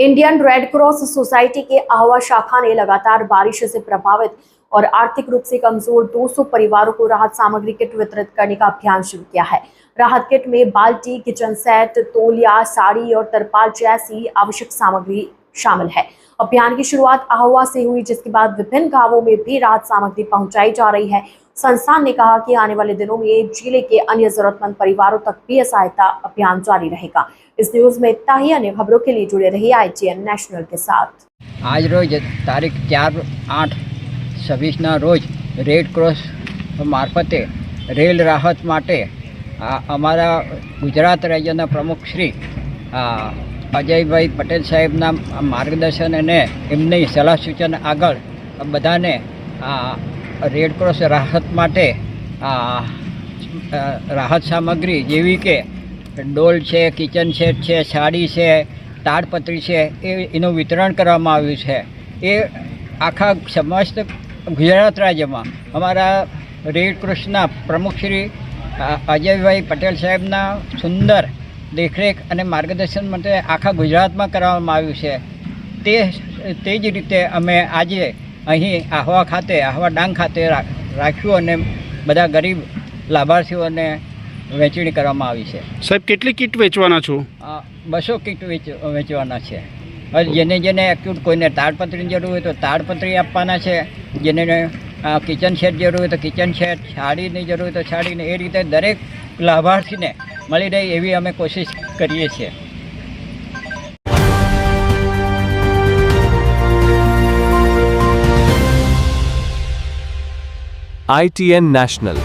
Indian red cross society के आह्वा शाखा ने लगातार बारिश से प्रभावित और आर्थिक रूप से कमजोर 200 परिवारों को राहत सामग्री किट वितरित करने का अभियान शुरू किया है। राहत किट में बाल्टी, किचन सेट, तौलिया, साड़ी और तरपाल जैसी आवश्यक सामग्री शामिल है। अभियान की शुरुआत आह्वा से हुई, जिसके बाद विभिन्न गांवों में भी राहत सामग्री पहुंचाई जा रही है। संस्थान ने कहा कि आने वाले दिनों में जिले के अन्य जरूरतमंद परिवारों तक भी यह सहायता अभियान जारी रहेगा। इस न्यूज में इतना ही। अन्य खबरों के लिए जुड़े रहिए ITN नेशनल के साथ। आज रोज तारीख 4/8/26 रोज रेड क्रॉस मार्फते रेल राहत माटे अमरा गुजरात राज्यना प्रमुख श्री अजयभाई पटेल साहेबना मार्गदर्शन अने एमनी सलाह सूचन आगळ बधाने रेड क्रॉस राहत माटे राहत सामग्री जेवी के डोल है, किचन सेट है, साड़ी है, ताड़पत्री है, एनु वितरण करवामां आव्युं छे। ए आखा समस्त गुजरात राज्य में अमरा रेड क्रॉसना प्रमुख श्री अजयभाई पटेल साहेबना सुंदर देखरेख અને માર્ગદર્શન માટે આખા ગુજરાતમાં કરવામાં આવ્યું છે। તે જ રીતે અમે આજે અહીં આહવા ખાતે આહવા ડાંગ ખાતે રાખ્યું અને બધા ગરીબ લાભાર્થીઓને વહેંચણી કરવામાં આવી છે। સાહેબ કેટલી કીટ વેચવાના છો? 200 કીટ વેચવાના છે। જેને જેને એક્યુટ કોઈને તાડપત્રીની જરૂર હોય તો તાડપત્રી આપવાના છે, જેને કિચન સેટ જરૂર હોય તો કિચન સેટ, સાડીની જરૂર હોય તો સાડીને, એ રીતે દરેક લાભાર્થીને મળી રહે એવી અમે કોશિશ કરીએ છીએ। ITN National